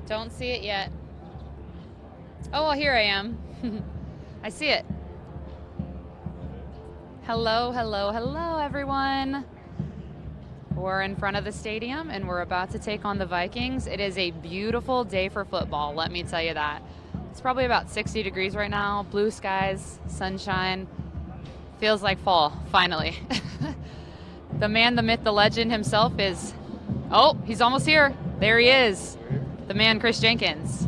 Don't see it yet. Oh, well, here I am. I see it. Hello, hello, hello, everyone. We're in front of the stadium, and we're about to take on the Vikings. It is a beautiful day for football, let me tell you that. It's probably about 60 degrees right now, blue skies, sunshine. Feels like fall, finally. The man, the myth, the legend himself is, oh, he's almost here. There he is, the man, Chris Jenkins.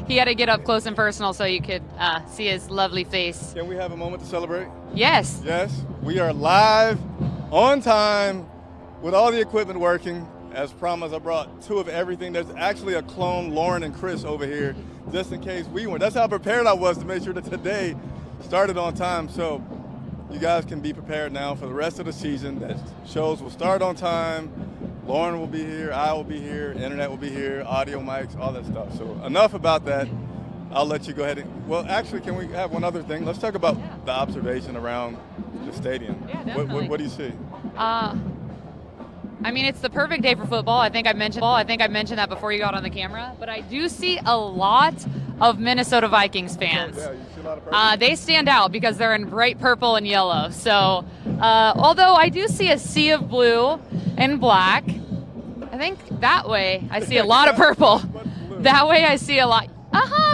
He had to get up close and personal so you could see his lovely face. Can we have a moment to celebrate? Yes. Yes, we are live, on time, with all the equipment working. As promised, I brought two of everything. There's actually a clone, Lauren and Chris, over here, just in case we weren't. That's how prepared I was to make sure that today started on time. So you guys can be prepared now for the rest of the season. That shows will start on time. Lauren will be here, I will be here, internet will be here, audio mics, all that stuff. So enough about that. I'll let you go ahead and, well, actually, can we have one other thing? Let's talk about the observation around the stadium. Yeah, definitely. What do you see? I mean, it's the perfect day for football. I think I mentioned that before you got on the camera. But I do see a lot of Minnesota Vikings fans. Yeah, you see a lot of purple? They stand out because they're in bright purple and yellow. So, although I do see a sea of blue and black, I think that way I see a lot of purple. That way I see a lot.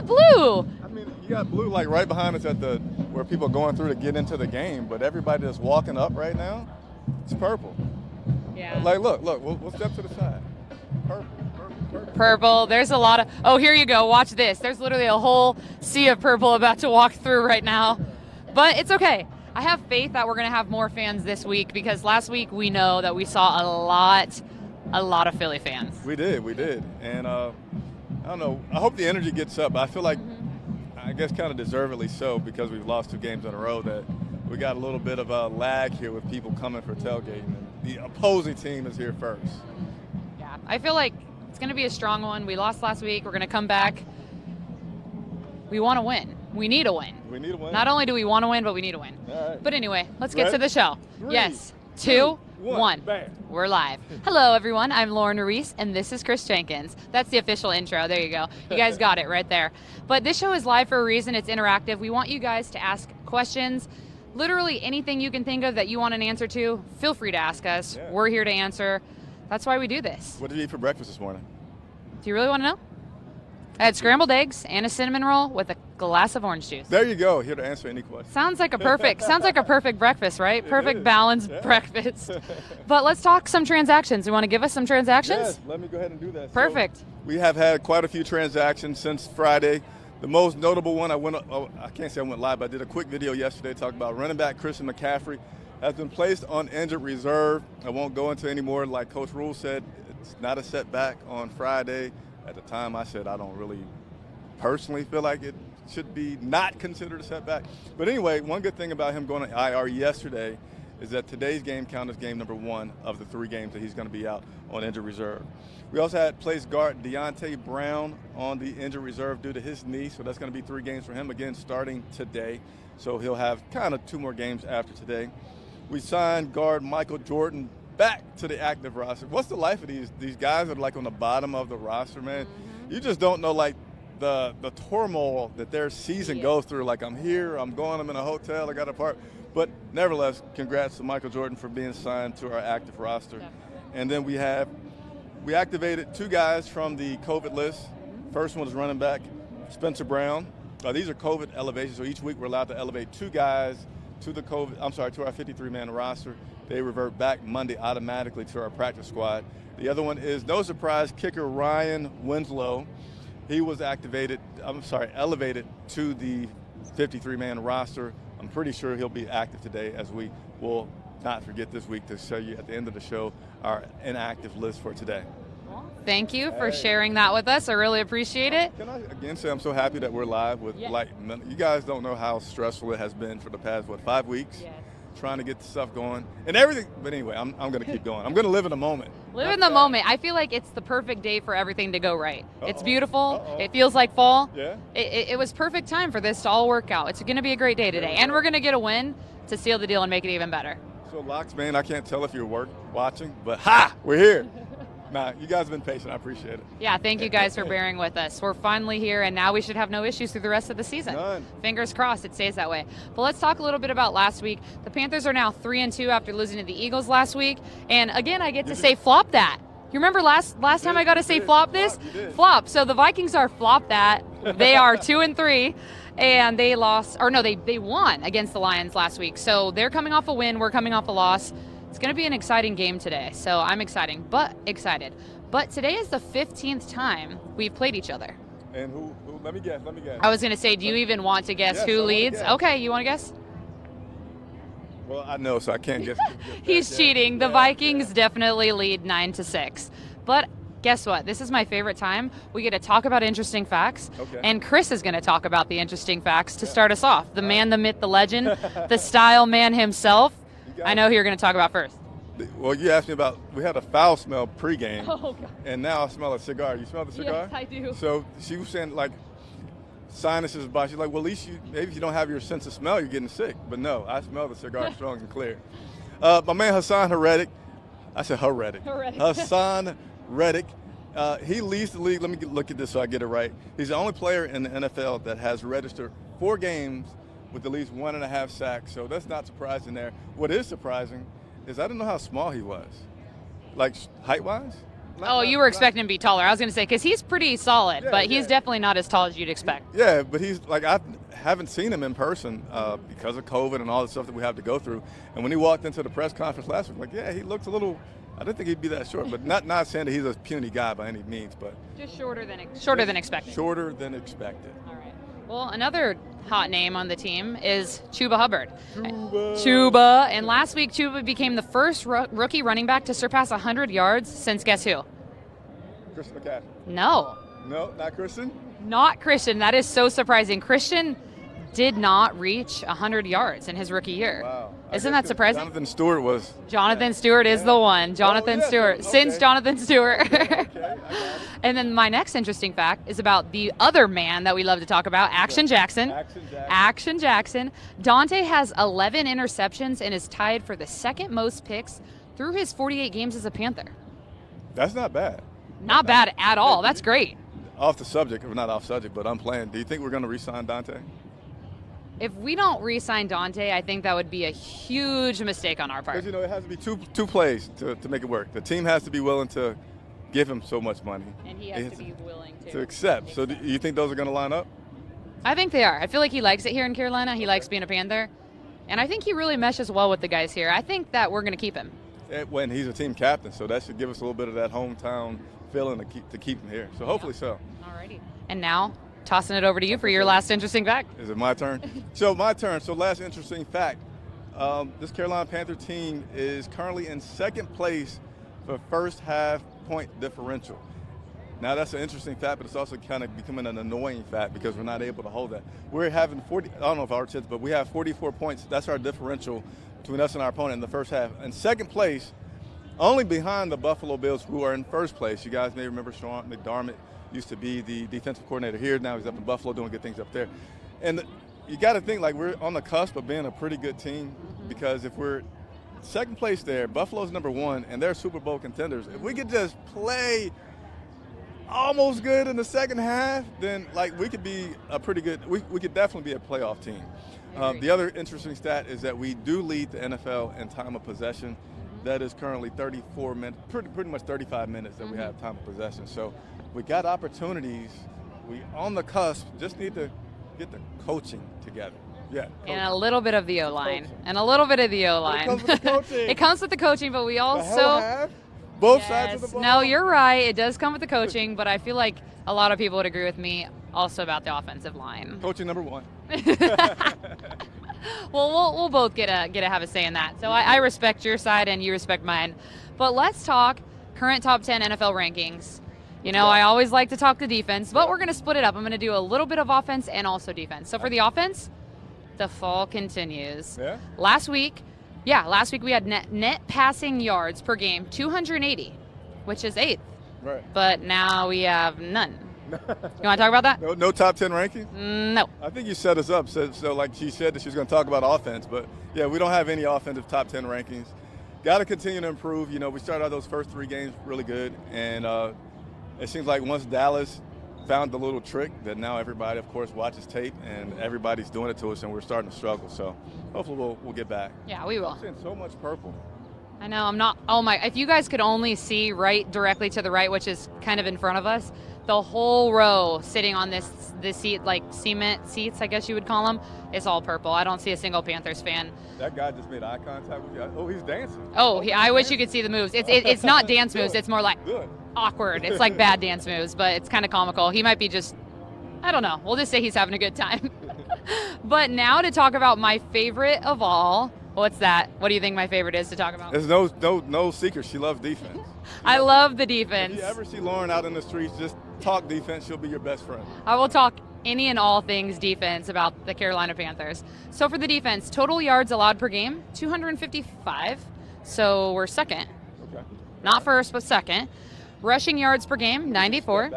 Blue. I mean, you got blue like right behind us at the where people are going through to get into the game, but everybody that's walking up right now, it's purple. Yeah. Like, look, we'll step to the side. Purple. There's a lot of. Oh, here you go. Watch this. There's literally a whole sea of purple about to walk through right now. But it's okay. I have faith that we're going to have more fans this week because last week we know that we saw a lot of Philly fans. We did. And I don't know. I hope the energy gets up. I feel like, I guess kind of deservedly so, because we've lost 2 games in a row, that we got a little bit of a lag here with people coming for tailgating. And the opposing team is here first. Yeah, I feel like it's going to be a strong one. We lost last week. We're going to come back. We want to win. We need a win. We need a win. Not only do we want to win, but we need to win. All right. But anyway, let's get to Ready? the show. 3, Yes. 2, 1. Bam. We're live. Hello, everyone. I'm Lauren Reese, and this is Chris Jenkins. That's the official intro. There you go. You guys got it right there. But this show is live for a reason. It's interactive. We want you guys to ask questions. Literally anything you can think of that you want an answer to, feel free to ask us. Yeah. We're here to answer. That's why we do this. What did you eat for breakfast this morning? Do you really want to know? I had scrambled eggs and a cinnamon roll with a glass of orange juice. There you go. Here to answer any question. Sounds like a perfect breakfast, right? It Perfect is. balanced Yeah. breakfast. But let's talk some transactions. You want to give us some transactions? Yes, let me go ahead and do that. Perfect. So, we have had quite a few transactions since Friday. The most notable one, I can't say I went live, but I did a quick video yesterday talking about running back Christian McCaffrey has been placed on injured reserve. I won't go into any more. Like Coach Rule said, it's not a setback on Friday. At the time, I said I don't really personally feel like it should be not considered a setback. But anyway, one good thing about him going to IR yesterday is that today's game counts as game number 1 of the 3 games that he's going to be out on injured reserve. We also had placed guard Deontay Brown on the injured reserve due to his knee, so that's going to be 3 games for him, again, starting today. So he'll have kind of 2 more games after today. We signed guard Michael Jordan back to the active roster. What's the life of these guys that are like on the bottom of the roster, man? You just don't know, like, the turmoil that their season goes through. Like, I'm here, I'm in a hotel, I got a part. But nevertheless, congrats to Michael Jordan for being signed to our active roster. Yeah. And then we activated 2 guys from the COVID list. First one is running back Spencer Brown. These are COVID elevations, so each week we're allowed to elevate 2 guys to our 53-man roster. They revert back Monday automatically to our practice squad. The other one is, no surprise, kicker Ryan Winslow. He was elevated to the 53-man roster. I'm pretty sure he'll be active today, as we will not forget this week to show you at the end of the show our inactive list for today. Thank you for sharing that with us. I really appreciate it. Can I again say I'm so happy that we're live with you guys don't know how stressful it has been for the past, 5 weeks? Yes. Trying to get the stuff going and everything. But anyway, I'm going to keep going. I'm going to live in the moment. Live in the moment. I feel like it's the perfect day for everything to go right. It's beautiful. It feels like fall. Yeah. It was perfect time for this to all work out. It's going to be a great day today. And we're going to get a win to seal the deal and make it even better. So, Locks, man, I can't tell if you're watching, but we're here. Nah, you guys have been patient. I appreciate it. Yeah, thank you guys for bearing with us. We're finally here, and now we should have no issues through the rest of the season. None. Fingers crossed it stays that way. But let's talk a little bit about last week. The Panthers are now 3-2 after losing to the Eagles last week. And again, I get to say flop that. You remember last time I got to say flop this? Flop. So the Vikings are flop that. They are 2-3. And they lost, or no, they won against the Lions last week. So they're coming off a win. We're coming off a loss. It's going to be an exciting game today. So I'm excited. But today is the 15th time we've played each other. And who let me guess. I was going to say, do you even want to guess who leads? Guess. Okay, you want to guess? Well, I know, so I can't guess. He's cheating. The Vikings definitely lead 9-6. But guess what? This is my favorite time. We get to talk about interesting facts. Okay. And Chris is going to talk about the interesting facts to start us off. The man, the myth, the legend, the style man himself. I know who you're going to talk about first. Well, you asked me about, we had a foul smell pregame. Oh, God. And now I smell a cigar. You smell the cigar? Yes, I do. So she was saying, like, sinuses, but she's like, well, at least maybe if you don't have your sense of smell, you're getting sick. But no, I smell the cigar strong and clear. My man Hassan Reddick, I said Hassan Reddick. He leads the league. Let me look at this so I get it right. He's the only player in the NFL that has registered 4 games with at least 1.5 sacks. So that's not surprising there. What is surprising is I didn't know how small he was, like height-wise. You were expecting him to be taller. I was going to say, because he's pretty solid, but he's definitely not as tall as you'd expect. Yeah, but he's like, I haven't seen him in person because of COVID and all the stuff that we have to go through. And when he walked into the press conference last week, he looked a little. I didn't think he'd be that short, but not saying that he's a puny guy by any means, but just shorter than expected. Shorter than expected. All right. Well, another hot name on the team is Chuba Hubbard. Chuba. And last week, Chuba became the first rookie running back to surpass 100 yards since guess who? Christian McCaffrey. No. No, not Christian? Not Christian. That is so surprising. Christian did not reach 100 yards in his rookie year. Wow. Isn't that surprising? Jonathan Stewart was. Jonathan Stewart is the one. Jonathan Stewart. Okay. Since Jonathan Stewart. Okay, I got it. And then my next interesting fact is about the other man that we love to talk about, Action Jackson. Action Jackson. Dante has 11 interceptions and is tied for the second most picks through his 48 games as a Panther. That's not bad. Not bad at all. That's great. Off the subject, or not off subject, but I'm playing. Do you think we're going to re-sign Dante? If we don't re-sign Dante, I think that would be a huge mistake on our part. Because, it has to be two plays to make it work. The team has to be willing to give him so much money. And he has to be willing to accept. So do you think those are going to line up? I think they are. I feel like he likes it here in Carolina. He likes being a Panther. And I think he really meshes well with the guys here. I think that we're going to keep him. When he's a team captain, so that should give us a little bit of that hometown feeling to keep him here. So hopefully so. Alrighty. And now, tossing it over to you for your last interesting fact. Is it my turn? So my turn. So last interesting fact. This Carolina Panther team is currently in second place for first half point differential. Now that's an interesting fact, but it's also kind of becoming an annoying fact because we're not able to hold that. We're having 40, I don't know if our kids, but we have 44 points. That's our differential between us and our opponent in the first half. In second place, only behind the Buffalo Bills, who are in first place. You guys may remember Sean McDermott used to be the defensive coordinator here. Now he's up in Buffalo doing good things up there. And you got to think like we're on the cusp of being a pretty good team because if we're second place there, Buffalo's number 1, and they're Super Bowl contenders. If we could just play almost good in the second half, then like we could be a pretty good, we could definitely be a playoff team. The other interesting stat is that we do lead the NFL in time of possession. That is currently 34 minutes, pretty much 35 minutes that we have time of possession. So we got opportunities. We on the cusp. Just need to get the coaching together. Yeah. And a little bit of the O-line. And a little bit of the O-line. It comes with the coaching. It comes with the coaching, but we also both sides of the ball. No, you're right. It does come with the coaching, but I feel like a lot of people would agree with me also about the offensive line. Coaching number 1. Well, we'll both get to have a say in that. So I respect your side and you respect mine. But let's talk current top 10 NFL rankings. I always like to talk the defense, but we're going to split it up. I'm going to do a little bit of offense and also defense. So for the offense, the fall continues. Yeah. Last week we had net passing yards per game, 280, which is 8th. Right. But now we have none. You want to talk about that? No top 10 ranking? No. I think you set us up. So like she said that she was going to talk about offense, but yeah, we don't have any offensive top 10 rankings. got to continue to improve. You know, we started out those first 3 games really good, and it seems like once Dallas found the little trick that now everybody, of course, watches tape, and everybody's doing it to us, and we're starting to struggle. So hopefully we'll get back. Yeah, we will. I'm seeing so much purple. I know, I'm not, oh my, if you guys could only see right directly to the right, which is kind of in front of us, the whole row sitting on this seat, like cement seats, I guess you would call them, is all purple. I don't see a single Panthers fan. That guy just made eye contact with you. Oh, he's dancing. Oh, I wish you could see the moves. It's not dance moves, it's more like awkward. It's like bad dance moves, but it's kind of comical. He might be just, I don't know, we'll just say he's having a good time. But now to talk about my favorite of all. What's that? What do you think my favorite is to talk about? There's no secret. She loves defense. I love the defense. If you ever see Lauren out in the streets, just talk defense. She'll be your best friend. I will talk any and all things defense about the Carolina Panthers. So for the defense, total yards allowed per game, 255. So we're second. Okay. Not first, but second. Rushing yards per game, 94.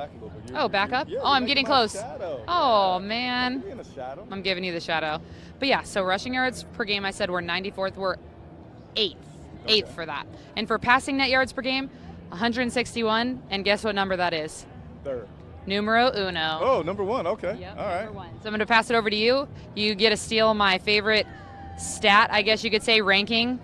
Back up? Yeah, I'm getting close. Shadow. Oh, man. You're in the shadow. I'm giving you the shadow. But yeah, so rushing yards per game, I said we're 94th. We're 8th. 8th for that. And for passing net yards per game, 161. And guess what number that is? Third. Numero uno. Oh, number 1. Okay. Yep, all right. number 1. So I'm going to pass it over to you. You get to steal my favorite stat, I guess you could say, ranking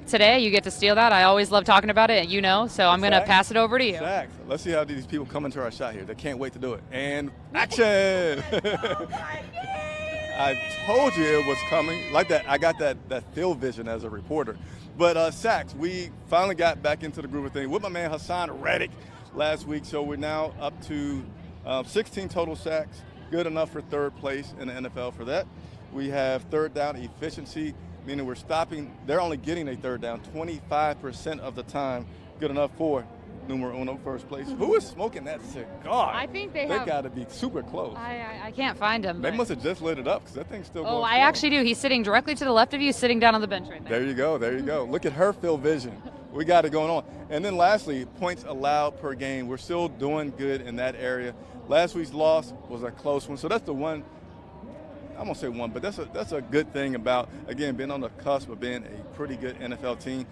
today. You get to steal that. I always love talking about it, you know, so I'm going to pass it over to you. Sacks. Let's see how these people come into our shot here. They can't wait to do it. And action! I told you it was coming. Like that, I got that field vision as a reporter. But sacks, we finally got back into the groove of things with my man Hassan Reddick last week. So we're now up to 16 total sacks, good enough for 3rd place in the NFL for that. We have 3rd down efficiency, meaning we're stopping. They're only getting a 3rd down 25% of the time, good enough for numero uno, 1st place. Who is smoking that cigar? I think they got to be super close. I can't find him. They must have just lit it up because that thing's still going. Oh, I slow. actually do. He's sitting directly to the left of you, sitting down on the bench right there. There you go. There you go. Look at her field vision. We got it going on. And then lastly, points allowed per game. We're still doing good in that area. Last week's loss was a close one. So that's the one. I won't say one, but that's a good thing about, again, being on the cusp of being a pretty good NFL team.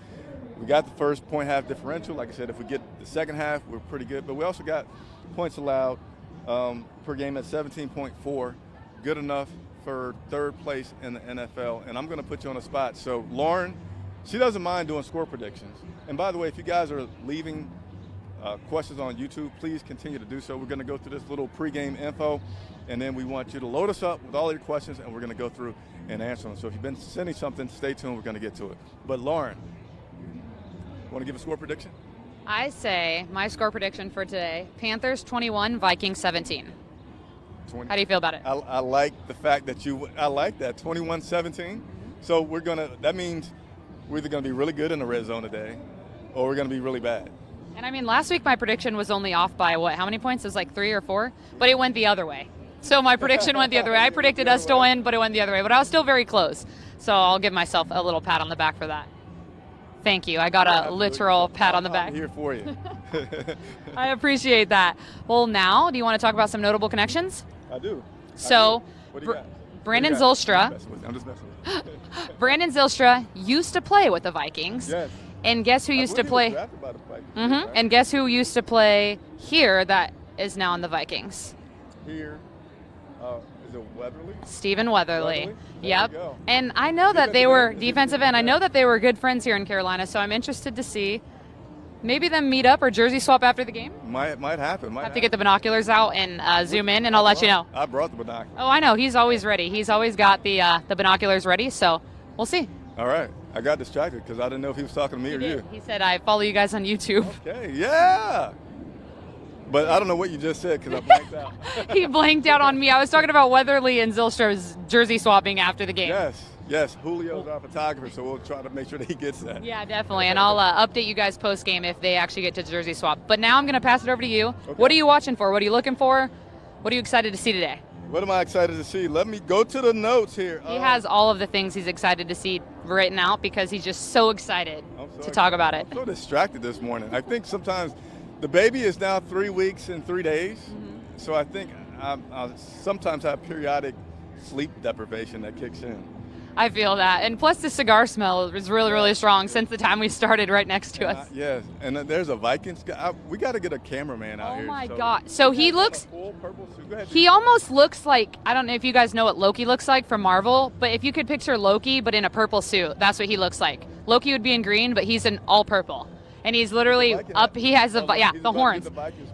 We got the first point half differential. Like I said, if we get the second half, we're pretty good. But we also got points allowed per game at 17.4, good enough for 3rd place in the NFL. And I'm going to put you on the spot. So Lauren, she doesn't mind doing score predictions. And by the way, if you guys are leaving questions on YouTube, please continue to do so. We're going to go through this little pregame info, and then we want you to load us up with all your questions, and we're going to go through and answer them. So if you've been sending something, stay tuned. We're going to get to it. But Lauren, want to give a score prediction? I say my score prediction for today, Panthers 21, Vikings 17. 20. How do you feel about it? I like the fact that I like that, 21-17. So that means we're either going to be really good in the red zone today, or we're going to be really bad. And I mean, last week my prediction was only off by what? How many points? It was like 3 or 4, but it went the other way. So my prediction went the other way. I predicted us to win, but it went the other way. But I was still very close. So I'll give myself a little pat on the back for that. Thank you. I got a literal pat on the back. I'm here for you. I appreciate that. Well, now, do you want to talk about some notable connections? I do. So, what do you got? Brandon Zylstra. I'm just messing with you. Brandon Zylstra used to play with the Vikings. Yes. And guess who used to play? Drafted by the Vikings, right? And guess who used to play here that is now in the Vikings? Here. Is it Weatherly? Stephen Weatherly. Yep. And I know that they were defensive end. I know that they were good friends here in Carolina, so I'm interested to see maybe them meet up or jersey swap after the game. Might happen. Have to get the binoculars out and zoom in, and I'll let you know. I brought the binoculars. Oh, I know. He's always ready. He's always got the binoculars ready, so we'll see. All right. I got distracted because I didn't know if he was talking to me or you. He said, I follow you guys on YouTube. Okay, yeah. But I don't know what you just said because I blanked out. He blanked out on me. I was talking about Weatherly and Zylstra's jersey swapping after the game. Yes. Julio's our photographer, so we'll try to make sure that he gets that. Yeah, definitely. And I'll update you guys post-game if they actually get to jersey swap. But now I'm going to pass it over to you. Okay. What are you watching for? What are you looking for? What are you excited to see today? What am I excited to see? Let me go to the notes here. He has all of the things he's excited to see written out because he's just so excited to talk about it. I'm so distracted this morning. I think sometimes the baby is now 3 weeks and 3 days. Mm-hmm. So I think I sometimes have periodic sleep deprivation that kicks in. I feel that. And plus the cigar smell is really, really strong since the time we started right next to us. Yes, and there's a Vikings guy. We got to get a cameraman out here. Oh my God. So he looks, full purple suit. Go ahead, he almost looks like, I don't know if you guys know what Loki looks like from Marvel, but if you could picture Loki but in a purple suit, that's what he looks like. Loki would be in green, but he's in all purple. And he's literally up, he has the horns.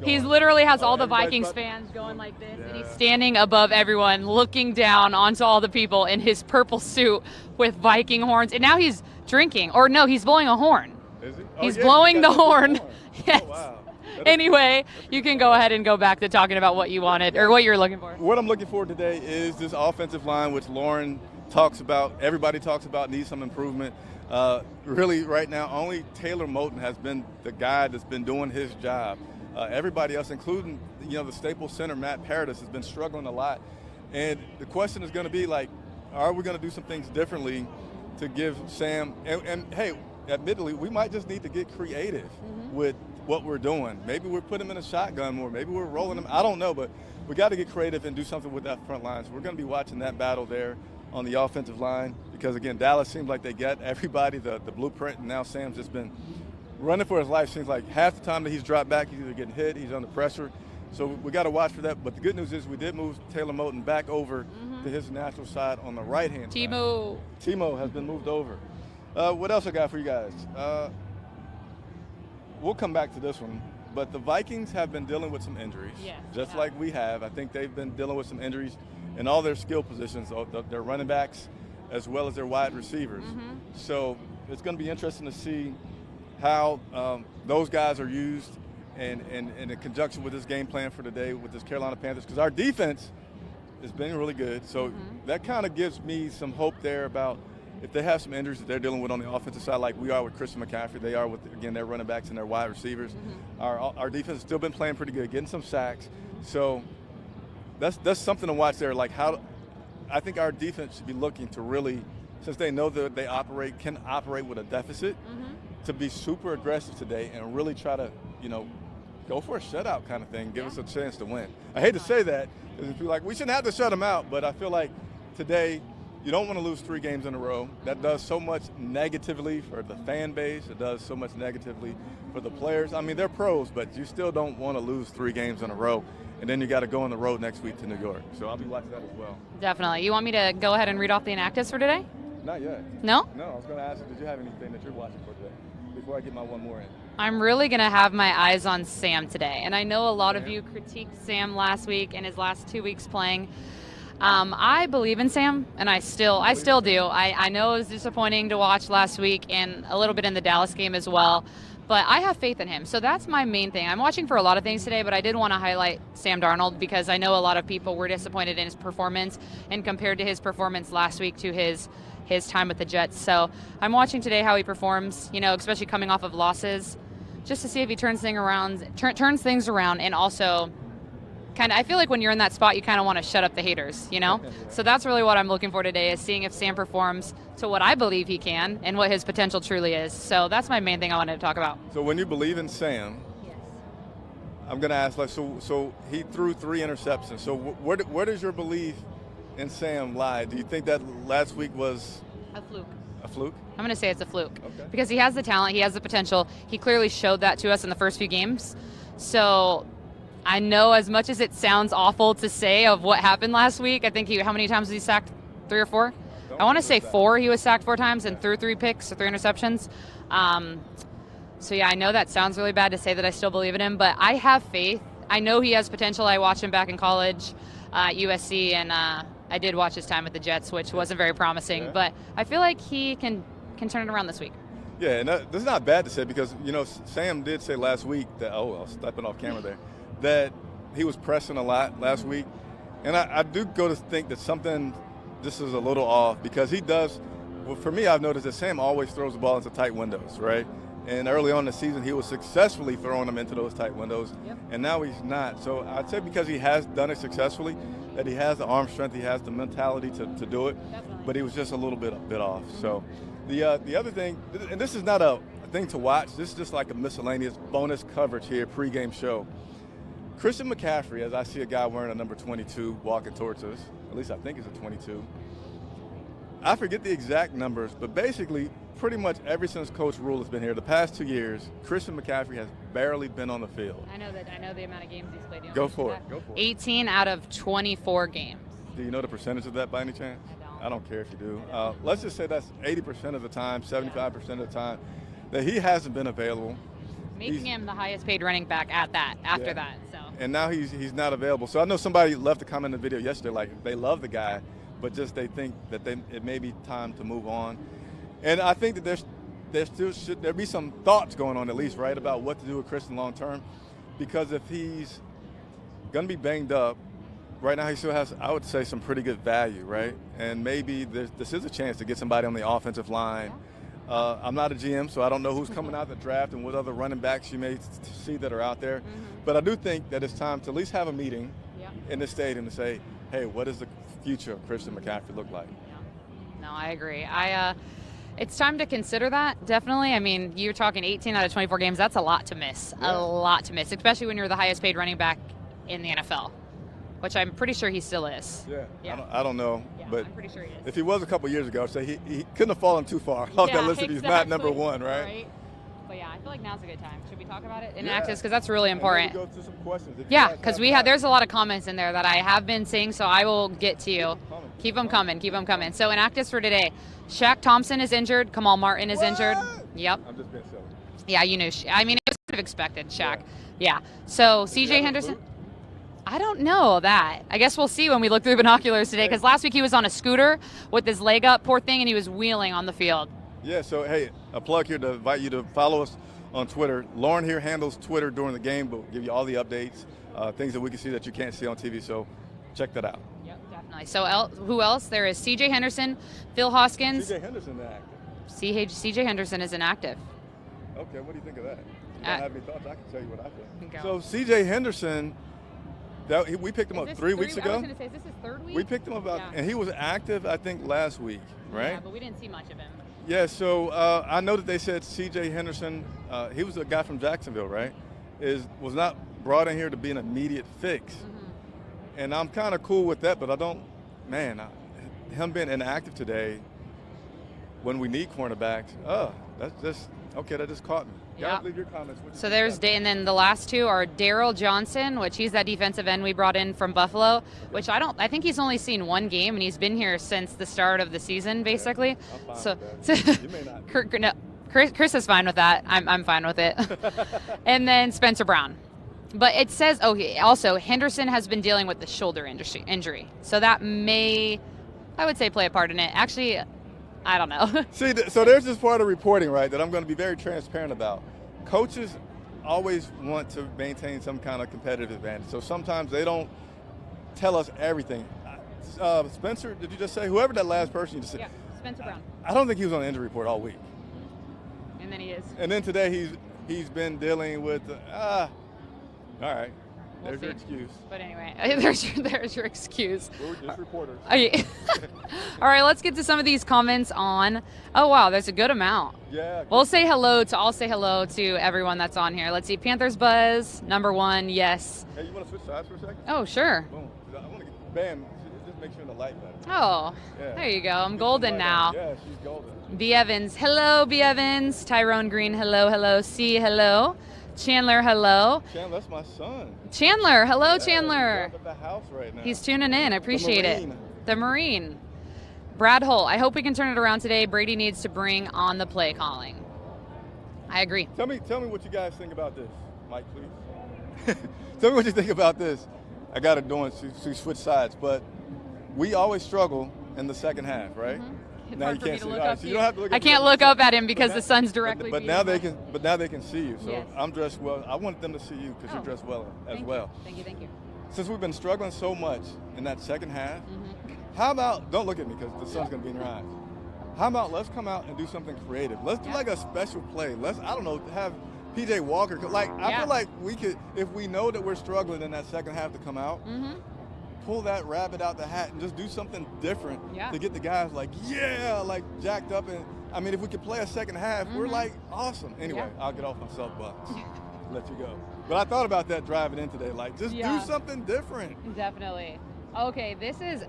He literally has all the Vikings fans going like this, and he's standing above everyone, looking down onto all the people in his purple suit with Viking horns. And now he's drinking, or no, he's blowing a horn. Is he? He's blowing the horn. Yes. Oh, wow. Anyway, you can go ahead and go back to talking about what you wanted, or what you're looking for. What I'm looking for today is this offensive line, which Lauren talks about, everybody talks about, needs some improvement. Really, right now, only Taylor Moton has been the guy that's been doing his job. Everybody else, including the Staples center, Matt Paradis, has been struggling a lot. And the question is going to be like, are we going to do some things differently to give Sam? And hey, admittedly, we might just need to get creative with what we're doing. Maybe we're putting him in a shotgun more. Maybe we're rolling him. I don't know, but we got to get creative and do something with that front line. So we're going to be watching that battle there on the offensive line, because again, Dallas seems like they get everybody the blueprint, and now Sam's just been running for his life. Seems like half the time that he's dropped back, he's either getting hit, he's under pressure. So we got to watch for that. But the good news is we did move Taylor Moton back over to his natural side on the right-hand side. Timo has been moved over. What else I got for you guys? We'll come back to this one. But the Vikings have been dealing with some injuries, just like we have. I think they've been dealing with some injuries in all their skill positions, their running backs as well as their wide receivers. So it's going to be interesting to see how those guys are used and in conjunction with this game plan for today with this Carolina Panthers, because our defense has been really good. So that kind of gives me some hope there about if they have some injuries that they're dealing with on the offensive side, like we are with Christian McCaffrey, they are with, again, their running backs and their wide receivers. Our defense has still been playing pretty good, getting some sacks. So that's something to watch there. Like I think our defense should be looking to really, since they know that they can operate with a deficit, to be super aggressive today and really try to, go for a shutout kind of thing, give us a chance to win. I hate to say that, because it's like we shouldn't have to shut them out, but I feel like today you don't want to lose 3 games in a row. That does so much negatively for the fan base. It does so much negatively for the players. I mean, they're pros, but you still don't want to lose 3 games in a row. And then you got to go on the road next week to New York. So I'll be watching that as well. Definitely. You want me to go ahead and read off the inactives for today? Not yet. No? No, I was going to ask you, did you have anything that you're watching for today before I get my one more in? I'm really going to have my eyes on Sam today. And I know a lot of you critiqued Sam last week and his last 2 weeks playing. I believe in Sam, and I still do. I know it was disappointing to watch last week and a little bit in the Dallas game as well, but I have faith in him. So that's my main thing. I'm watching for a lot of things today, but I did want to highlight Sam Darnold because I know a lot of people were disappointed in his performance and compared to his performance last week to his time with the Jets. So I'm watching today how he performs, especially coming off of losses, just to see if he turns things around, and also I feel like when you're in that spot, you kind of want to shut up the haters, So that's really what I'm looking for today, is seeing if Sam performs to what I believe he can and what his potential truly is. So that's my main thing I wanted to talk about. So when you believe in Sam, I'm going to ask, so he threw 3 interceptions. So where does your belief in Sam lie? Do you think that last week was a fluke? A fluke? I'm going to say it's a fluke. Okay. Because he has the talent, he has the potential. He clearly showed that to us in the first few games. So I know, as much as it sounds awful to say of what happened last week, I think how many times was he sacked? 3 or 4? I want to say 4. He was sacked 4 times and threw 3 picks or 3 interceptions. So yeah, I know that sounds really bad to say that I still believe in him, but I have faith. I know he has potential. I watched him back in college at USC, and I did watch his time with the Jets, which wasn't very promising, but I feel like he can turn it around this week. Yeah, and this is not bad to say, because, Sam did say last week that, I was stepping off camera there, that he was pressing a lot last week. And I do go to think that something just is a little off, because he does, well, for me, I've noticed that Sam always throws the ball into tight windows, right? And early on in the season, he was successfully throwing them into those tight windows, and now he's not. So I'd say because he has done it successfully, that he has the arm strength, he has the mentality to do it, but he was just a little bit off. So the other thing, and this is not a thing to watch, this is just like a miscellaneous bonus coverage here, pregame show. Christian McCaffrey, as I see a guy wearing a number 22 walking towards us, at least I think it's a 22, I forget the exact numbers, but basically, pretty much ever since Coach Rule has been here, the past 2 years, Christian McCaffrey has barely been on the field. I know the amount of games he's played. Go for it. 18 out of 24 games. Do you know the percentage of that by any chance? I don't care if you do. Let's just say that's 80% of the time, 75% of the time that he hasn't been available. Making him the highest paid running back at that, after that. So. And now he's not available. So I know somebody left a comment in the video yesterday, like they love the guy, but just they think that it may be time to move on. And I think that there still should be some thoughts going on at least, right, about what to do with Christian long term. Because if he's going to be banged up, right now he still has, I would say, some pretty good value, right? And maybe this is a chance to get somebody on the offensive line. I'm not a GM, so I don't know who's coming out the draft and what other running backs you may see that are out there. But I do think that it's time to at least have a meeting in the stadium to say, hey, what does the future of Christian McCaffrey look like? No, I agree. It's time to consider that, definitely. I mean, you're talking 18 out of 24 games. That's a lot to miss. A lot to miss, especially when you're the highest paid running back in the NFL, which I'm pretty sure he still is. Yeah. I don't know, but I'm pretty sure he is. If he was a couple years ago, say he couldn't have fallen too far off that list if he's not number one, right? But yeah, I feel like now's a good time. Should we talk about it in Actives? Because that's really important. Go to some questions. Yeah, because there's a lot of comments in there that I have been seeing, so I will get to you. Keep them coming. So in Actives for today, Shaq Thompson is injured. Kamal Martin is injured. Yep. I'm just being silly. Yeah, you knew. I mean, it was kind of expected, Shaq. Yeah. So CJ Henderson. I don't know that. I guess we'll see when we look through binoculars today, because last week he was on a scooter with his leg up, poor thing, and he was wheeling on the field. Yeah, so hey, a plug here to invite you to follow us on Twitter. Lauren here handles Twitter during the game, but we'll give you all the updates, things that we can see that you can't see on TV, so check that out. Yep, definitely. So who else? There is CJ Henderson, Phil Hoskins. CJ Henderson inactive. CJ Henderson is inactive. Okay, what do you think of that? If you don't have any thoughts, I can tell you what I think. Go. So CJ Henderson, we picked him up 3 weeks ago. I was going to say, is this his third week? We picked him up and he was active, I think, last week, right? Yeah, but we didn't see much of him. Yeah, so I know that they said C.J. Henderson, he was a guy from Jacksonville, right, was not brought in here to be an immediate fix. And I'm kind of cool with that, but I don't, him being inactive today when we need cornerbacks, that's just, okay, that just caught me. Yeah. Leave your comments. So there's, and then the last two are Daryl Johnson, which he's that defensive end we brought in from Buffalo, which I think he's only seen one game, and he's been here since the start of the season, basically. I'm fine so with that. You may not. Chris is fine with that. I'm fine with it. And then Spencer Brown. But it says, also Henderson has been dealing with the shoulder injury. So that may, I would say, play a part in it. Actually, I don't know. See, so there's this part of reporting, right, that I'm going to be very transparent about. Coaches always want to maintain some kind of competitive advantage. So sometimes they don't tell us everything. Spencer, did you just say? Whoever that last person you just said. Yeah, Spencer Brown. I don't think he was on the injury report all week. And then he is. And then today he's been dealing with, all right. We'll There's your excuse. But anyway, there's your excuse. We're just reporters. All right, let's get to some of these comments on. Oh, wow, there's a good amount. Yeah. I'll say hello to everyone that's on here. Let's see. Panthers Buzz, number one, yes. Hey, you want to switch sides for a second? Oh, sure. Boom. I want to get, bam, just make sure the light better. Oh, yeah. There you go. I'm golden now. Yeah, she's golden. B. Evans, hello, B. Evans. Tyrone Green, hello. C, hello. Chandler, hello. Chandler, that's my son. Chandler, hello, Chandler. He's at the house right now. He's tuning in. I appreciate it. The Marine. Brad Holt, I hope we can turn it around today. Brady needs to bring on the play calling. I agree. Tell me what you guys think about this. Mike, please. Tell me what you think about this. I got it doing, so switch sides, but we always struggle in the second half, right? It's now hard you can't for me see. to look up So you don't have to look. I can't look up at him because the sun's directly. But now they can. But now they can see you. So yes. I'm dressed well. I want them to see you because you're dressed well as well. Thank you. Since we've been struggling so much in that second half, how about, don't look at me because the sun's going to be in your eyes. How about let's come out and do something creative. Let's do like a special play. I don't know, have PJ Walker. I feel like we could, if we know that we're struggling in that second half to come out, pull that rabbit out the hat and just do something different to get the guys like jacked up. And I mean, if we could play a second half, we're like awesome. Anyway, I'll get off my soapbox. Let you go. But I thought about that driving in today. Like, just do something different. Definitely. Okay, this is,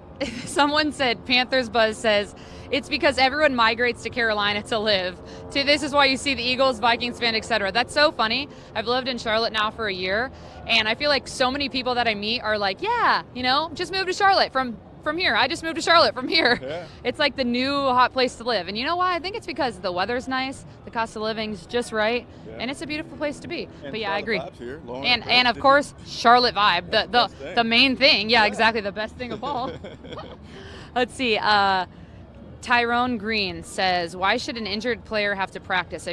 someone said, Panthers Buzz says, it's because everyone migrates to Carolina to live. This is why you see the Eagles, Vikings fan, etc. That's so funny. I've lived in Charlotte now for a year, and I feel like so many people that I meet are like, yeah, just moved to Charlotte from here. I just moved to Charlotte from here. Yeah. It's like the new hot place to live. And you know why? I think it's because the weather's nice, the cost of living's just right, and it's a beautiful place to be. And but yeah, Charlotte I agree. vibes here. And of course, Charlotte vibe, the main thing. Yeah, exactly, the best thing of all. Let's see. Tyrone Green says, why should an injured player have to practice?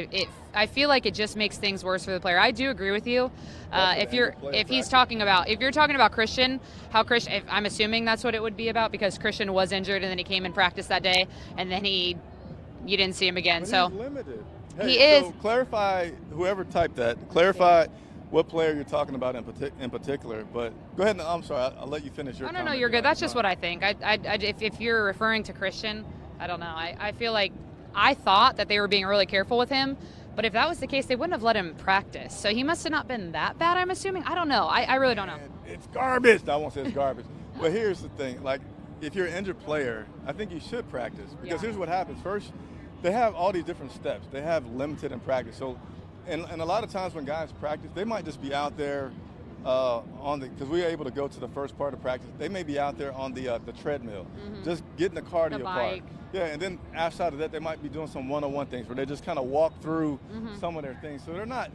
I feel like it just makes things worse for the player. I do agree with you. If you're talking about Christian, I'm assuming that's what it would be about, because Christian was injured and then he came in practice that day and then you didn't see him again. But so he's limited. He is. So clarify, whoever typed that, clarify what player you're talking about in particular. But go ahead. I'm sorry. I'll let you finish your comment. No, you're good. That's just what I think. If you're referring to Christian, I don't know. I feel like I thought that they were being really careful with him, but if that was the case, they wouldn't have let him practice. So he must have not been that bad, I'm assuming. I don't know. I really don't know. It's garbage. I won't say it's garbage. But here's the thing. Like, if you're an injured player, I think you should practice. Because here's what happens. First, they have all these different steps. They have limited in practice. So, and a lot of times when guys practice, they might just be out there because we are able to go to the first part of practice. They may be out there on the treadmill, just getting the cardio the part. bike. Yeah, and then outside of that, they might be doing some one-on-one things where they just kind of walk through some of their things. So they're not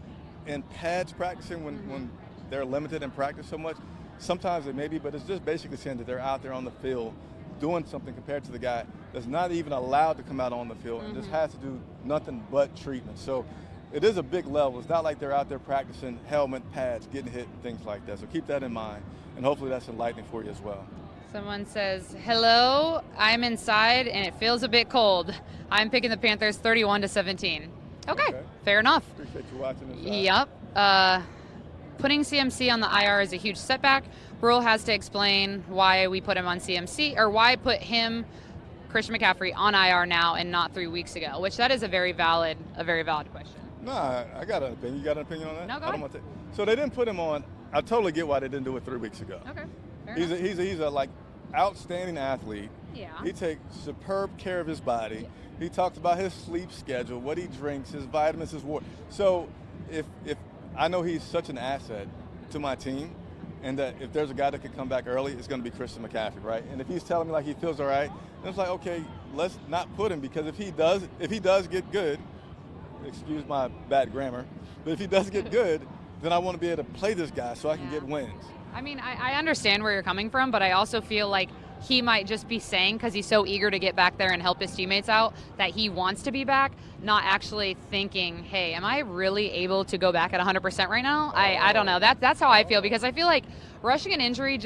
in pads practicing when they're limited in practice so much. Sometimes they may be, but it's just basically saying that they're out there on the field doing something compared to the guy that's not even allowed to come out on the field and just has to do nothing but treatment. So it is a big level. It's not like they're out there practicing helmet, pads, getting hit, and things like that. So keep that in mind, and hopefully that's enlightening for you as well. Someone says, hello, I'm inside and it feels a bit cold. I'm picking the Panthers 31-17. Okay, fair enough. Appreciate you watching this. Yep. Putting CMC on the IR is a huge setback. Rule has to explain why we put him on CMC, or why put him, Christian McCaffrey, on IR now and not 3 weeks ago, which that is a very valid question. Nah, I got an opinion. You got an opinion on that? No, go ahead. So they didn't put him on. I totally get why they didn't do it 3 weeks ago. Okay. He's a like outstanding athlete. Yeah. He takes superb care of his body. Yeah. He talks about his sleep schedule, what he drinks, his vitamins, his water. So if I know he's such an asset to my team, and that if there's a guy that could come back early, it's going to be Christian McCaffrey, right? And if he's telling me like he feels all right, then it's like, okay, let's not put him, because if he does get good, excuse my bad grammar, but if he does get good, then I want to be able to play this guy so I can get wins. I mean, I understand where you're coming from, but I also feel like he might just be saying, because he's so eager to get back there and help his teammates out, that he wants to be back, not actually thinking, hey, am I really able to go back at 100% right now? I don't know. That's how I feel, because I feel like rushing an injury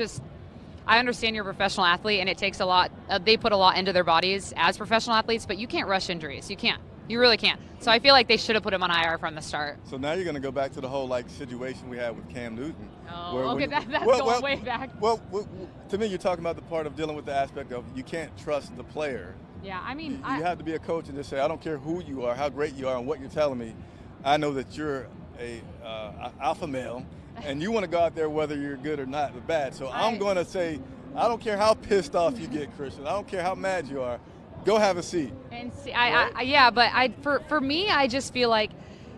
I understand you're a professional athlete and it takes a lot. They put a lot into their bodies as professional athletes, but you can't rush injuries. You can't. You really can't. So I feel like they should have put him on IR from the start. So now you're going to go back to the whole situation we had with Cam Newton. Oh, okay, that's going way back. Well, to me, you're talking about the part of dealing with the aspect of you can't trust the player. Yeah, I mean, you have to be a coach and just say, I don't care who you are, how great you are, and what you're telling me. I know that you're a alpha male, and you want to go out there whether you're good or not or bad. So I'm going to say, I don't care how pissed off you get, Christian. I don't care how mad you are. Go have a seat. And see, for me, I just feel like,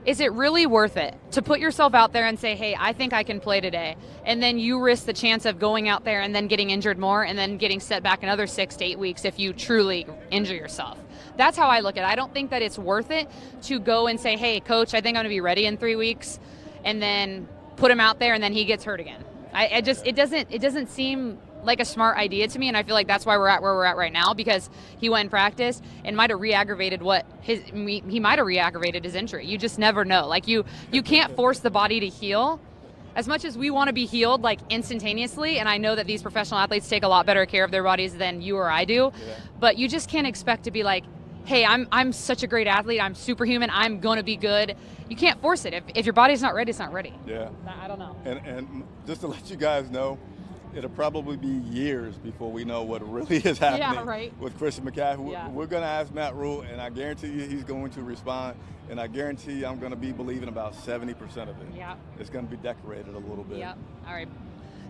is it really worth it to put yourself out there and say, hey, I think I can play today, and then you risk the chance of going out there and then getting injured more and then getting set back another 6 to 8 weeks if you truly injure yourself? That's how I look at it. I don't think that it's worth it to go and say, hey, coach, I think I'm going to be ready in 3 weeks, and then put him out there and then he gets hurt again. It doesn't seem like a smart idea to me, and I feel like that's why we're at where we're at right now, because he went and practiced and might have re-aggravated his injury. You just never know. Like you can't force the body to heal. As much as we want to be healed like instantaneously, and I know that these professional athletes take a lot better care of their bodies than you or I do, but you just can't expect to be like, hey, I'm such a great athlete, I'm superhuman, I'm going to be good. You can't force it. If your body's not ready, it's not ready. Yeah. I don't know. And just to let you guys know, it'll probably be years before we know what really is happening with Christian McCaffrey. Yeah. We're going to ask Matt Rule, and I guarantee you he's going to respond, and I guarantee you I'm going to be believing about 70% of it. Yeah. It's going to be decorated a little bit. Yeah. All right.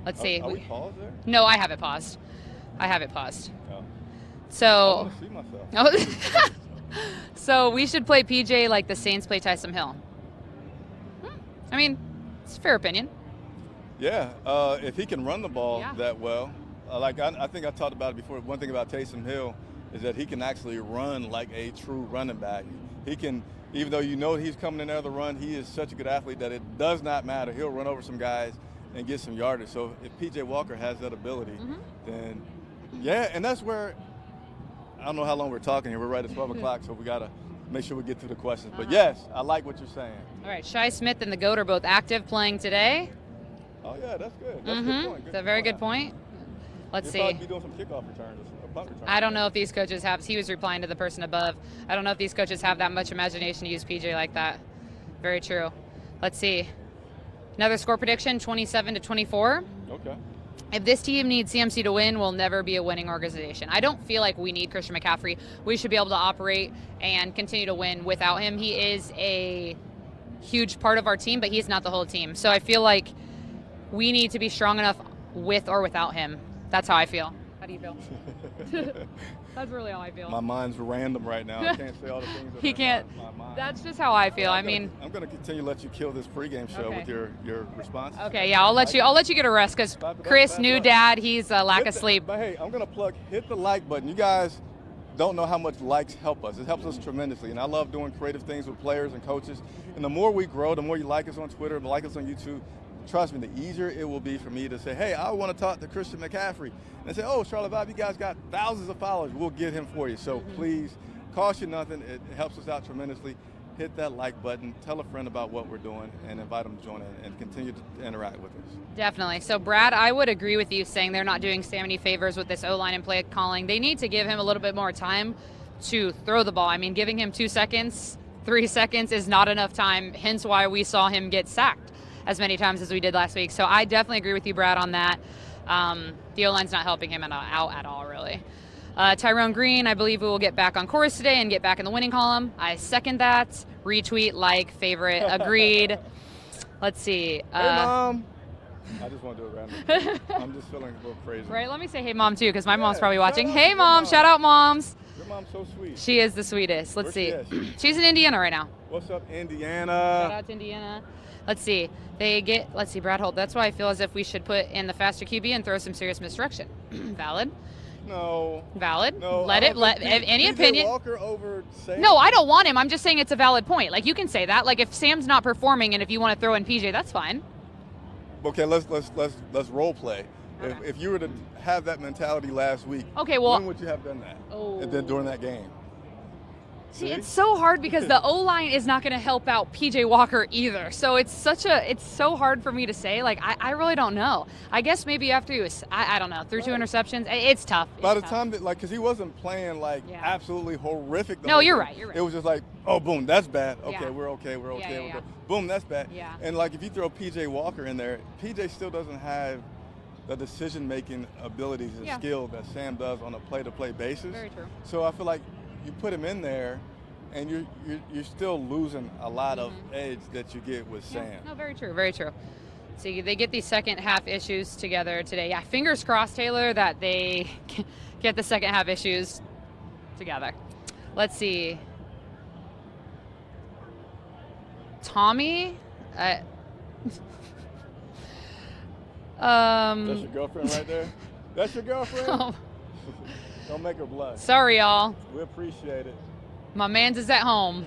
Let's see. Are we paused there? No, I have it paused. I have it paused. Oh. So. I want to see myself. So we should play PJ like the Saints play Taysom Hill. I mean, it's a fair opinion. Yeah, if he can run the ball that well. I think I talked about it before. One thing about Taysom Hill is that he can actually run like a true running back. He can, even though you know he's coming in there to run, he is such a good athlete that it does not matter. He'll run over some guys and get some yardage. So if P.J. Walker has that ability, then yeah, and that's where, I don't know how long we're talking here. We're right at 12 o'clock, so we got to make sure we get through the questions. But yes, I like what you're saying. All right, Shi Smith and the GOAT are both active playing today. Oh, yeah, that's good. That's a good point. It's a very good point. Let's see. You'll probably be doing some kickoff returns or punt returns. I don't know if these coaches have, he was replying to the person above, I don't know if these coaches have that much imagination to use PJ like that. Very true. Let's see. Another score prediction, 27-24. Okay. If this team needs CMC to win, we'll never be a winning organization. I don't feel like we need Christian McCaffrey. We should be able to operate and continue to win without him. He is a huge part of our team, but he's not the whole team. So I feel like we need to be strong enough with or without him. That's how I feel. How do you feel? That's really how I feel. My mind's random right now. I can't say all the things that he can't. My mind. That's just how I feel. I'm going to continue to let you kill this pregame show with your response. Okay, yeah, I'll let you get a rest because Chris, new dad, he's lack of sleep. But hey, I'm going to plug, hit the like button. You guys don't know how much likes help us. It helps us tremendously. And I love doing creative things with players and coaches. And the more we grow, the more you like us on Twitter, like us on YouTube, trust me, the easier it will be for me to say, hey, I want to talk to Christian McCaffrey. And say, oh, Charlotte Bob, you guys got thousands of followers. We'll get him for you. So please, cost you nothing. It helps us out tremendously. Hit that like button. Tell a friend about what we're doing and invite them to join in and continue to interact with us. Definitely. So, Brad, I would agree with you saying they're not doing Sam any favors with this O-line and play calling. They need to give him a little bit more time to throw the ball. I mean, giving him 2 seconds, 3 seconds is not enough time, hence why we saw him get sacked as many times as we did last week. So I definitely agree with you, Brad, on that. The O-line's not helping him out at all, really. Tyrone Green, I believe we will get back on course today and get back in the winning column. I second that. Retweet, like, favorite, agreed. Let's see. Hey, Mom. I just want to do it randomly. I'm just feeling a little crazy. Right, let me say hey, Mom, too, because my mom's probably watching. Hey, Mom. Shout out, moms. Your mom's so sweet. She is the sweetest. Let's see. She's in Indiana right now. What's up, Indiana? Shout out to Indiana. Let's see. Let's see, Brad Holt. That's why I feel as if we should put in the faster QB and throw some serious misdirection. Valid. No. Valid. No. Let any opinion. Walker over Sam? No, I don't want him. I'm just saying it's a valid point. Like, you can say that. Like, if Sam's not performing and if you want to throw in PJ, that's fine. Okay, let's role play. Okay. If you were to have that mentality last week, when would you have done that? And then during that game? See, it's so hard because the O-line is not going to help out P.J. Walker either. So it's so hard for me to say. Like, I really don't know. I guess maybe after he was, I don't know, threw 2 interceptions. It's tough. By the time that, because he wasn't playing absolutely horrific. You're right. It was just like, oh, boom, that's bad. Okay, we're okay. Boom, that's bad. Yeah. And like if you throw P.J. Walker in there, P.J. still doesn't have the decision-making abilities and skill that Sam does on a play-to-play basis. Very true. So I feel like you put him in there, and you're still losing a lot of edge that you get with Sam. No, very true, very true. So they get these second half issues together today. Yeah, fingers crossed, Taylor, that they get the second half issues together. Let's see. Tommy. That's your girlfriend right there? That's your girlfriend? Oh. Don't make her blush. Sorry, y'all. We appreciate it. My man's is at home.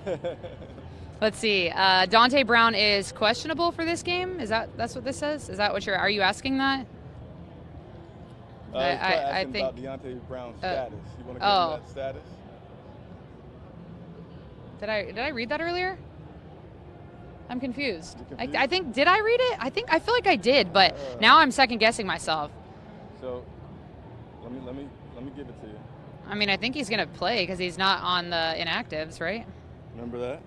Let's see. Dante Brown is questionable for this game. That's what this says? Is that what are you asking that? I think about Deontay Brown's status. You want to give him that status? Did I read that earlier? I'm confused. I think, did I read it? I feel like I did, but now I'm second guessing myself. So let me give it to you. I mean, I think he's going to play because he's not on the inactives, right? Remember that?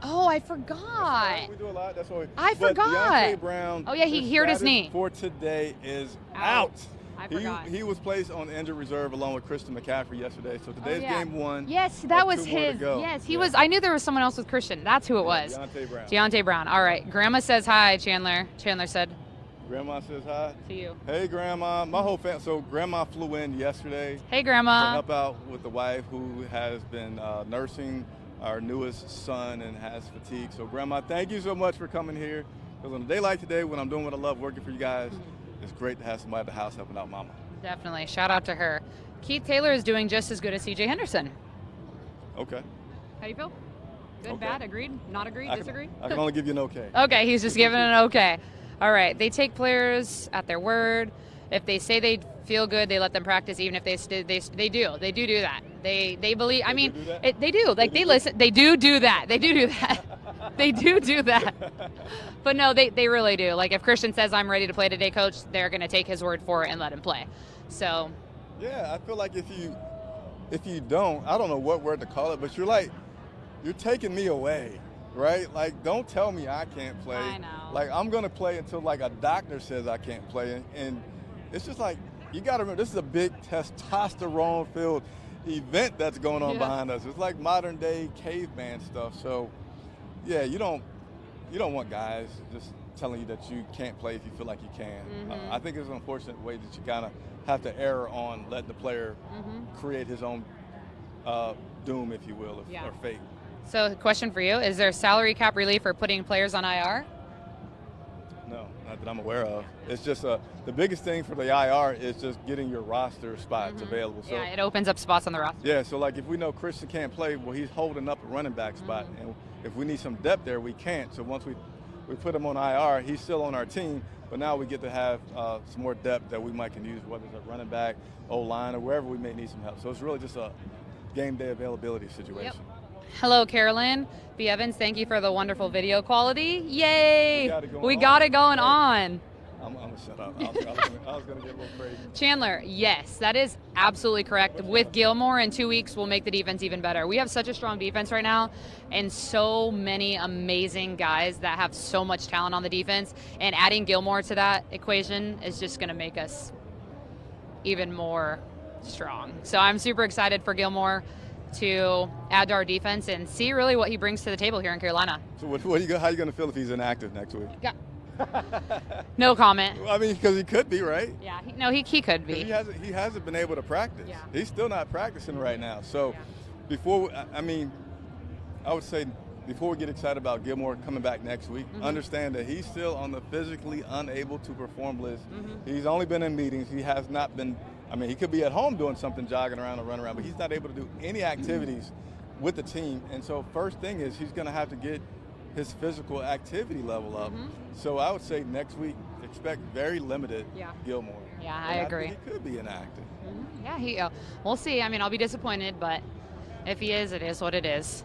Oh, I forgot. We do a lot. That's why. I forgot. Deontay Brown. Oh, yeah, he hurt his knee. For today is out. I forgot. He was placed on injured reserve along with Christian McCaffrey yesterday. So today's game 1. Yes, that was his. Yes, he was. I knew there was someone else with Christian. That's who it was. Deontay Brown. Deontay Brown. All right. Grandma says hi, Chandler. Chandler said. Grandma says hi. To you. Hey, Grandma. My whole family. So Grandma flew in yesterday. Hey, To Grandma. help out with the wife who has been nursing our newest son and has fatigue. So Grandma, thank you so much for coming here. Because on a day like today, when I'm doing what I love, working for you guys, it's great to have somebody at the house helping out Mama. Definitely. Shout out to her. Keith Taylor is doing just as good as CJ Henderson. Okay. How do you feel? Good, Okay. bad, agreed, not agreed, disagree? I can only give you an okay. Okay, he's just giving an okay. All right, they take players at their word. If they say they feel good, they let them practice. Even if they do that. They believe. I mean, they do. Like they listen. They do that. They do that. They do that. But no, they really do. Like if Christian says I'm ready to play today, coach, they're gonna take his word for it and let him play. So. Yeah, I feel like if you don't, I don't know what word to call it, but you're taking me away. Right? Like, don't tell me I can't play. I know. Like, I'm going to play until, like, a doctor says I can't play. And it's just like, you got to remember, this is a big testosterone-filled event that's going on behind us. It's like modern-day caveman stuff. So, yeah, you don't want guys just telling you that you can't play if you feel like you can. I think it's an unfortunate way that you kind of have to err on letting the player create his own doom, if you will, or fate. So, question for you: is there salary cap relief for putting players on IR? No, not that I'm aware of. It's just the biggest thing for the IR is just getting your roster spots available. So, yeah, it opens up spots on the roster. Yeah, so like if we know Christian can't play, well, he's holding up a running back spot, and if we need some depth there, we can't. So once we put him on IR, he's still on our team, but now we get to have some more depth that we might can use, whether it's a running back, O-line, or wherever we may need some help. So it's really just a game day availability situation. Yep. Hello, Carolyn. B. Evans, thank you for the wonderful video quality. Yay! We got it going on. I'm going to shut up. I was going to get a little crazy. Chandler, yes, that is absolutely correct. With Gilmore in 2 weeks, we'll make the defense even better. We have such a strong defense right now and so many amazing guys that have so much talent on the defense. And adding Gilmore to that equation is just going to make us even more strong. So I'm super excited for Gilmore to add to our defense and see really what he brings to the table here in Carolina. So how are you going to feel if he's inactive next week? Yeah. No comment. Well, I mean, because he could be, right? Yeah, he could be. He hasn't been able to practice. Yeah. He's still not practicing right now. So I would say before we get excited about Gilmore coming back next week, understand that he's still on the physically unable to perform list. He's only been in meetings. He has not been. He could be at home doing something, jogging around or running around, but he's not able to do any activities with the team. And so first thing is he's going to have to get his physical activity level up. So I would say next week, expect very limited Gilmore. Yeah, I agree. He could be inactive. Yeah, we'll see. I'll be disappointed, but if he is, it is what it is.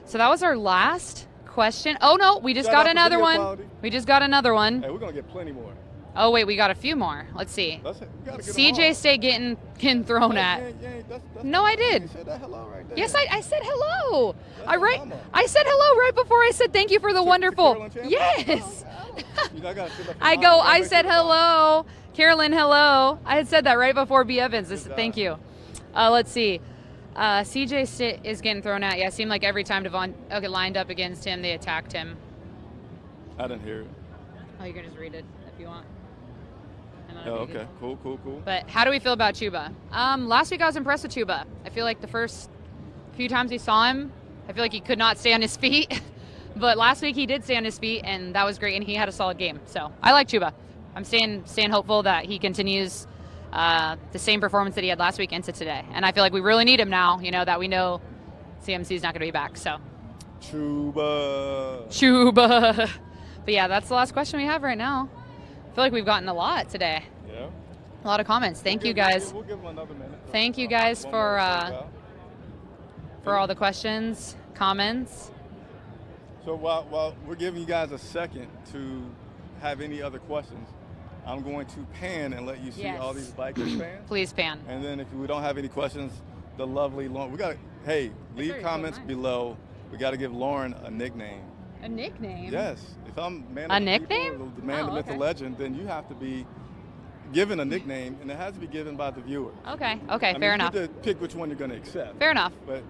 So that was our last question. Oh, no, we just got another one. Quality. We just got another one. Hey, we're going to get plenty more. Oh, wait, we got a few more. Let's see. CJ State getting thrown at. No, I did. You said that hello right there. Yes, I said hello. I said hello right before I said thank you for the wonderful. Yes. I said hello. Carolyn, hello. I had said that right before B. Evans. Thank you. Let's see. CJ State is getting thrown at. Yeah, it seemed like every time Devon lined up against him, they attacked him. I didn't hear it. Oh, you can just read it if you want. Oh, okay. Cool. But how do we feel about Chuba? Last week I was impressed with Chuba. I feel like the first few times we saw him, I feel like he could not stay on his feet. But last week he did stay on his feet, and that was great, and he had a solid game. So I like Chuba. I'm staying hopeful that he continues the same performance that he had last week into today. And I feel like we really need him now, that we know CMC's not going to be back. So Chuba. But yeah, that's the last question we have right now. I feel like we've gotten a lot today. Yeah. A lot of comments. Thank you guys. We'll give them another minute. Thank you guys for all the questions, comments. So while we're giving you guys a second to have any other questions, I'm going to pan and let you see all these Vikings fans. Please pan. And then if we don't have any questions, the lovely Lauren. Leave comments below. We got to give Lauren a nickname. A nickname? Yes. If I'm man a of the nickname? people, the man, the myth, the legend, then you have to be given a nickname, and it has to be given by the viewer. Okay, fair enough. You get to pick which one you're going to accept. Fair enough. But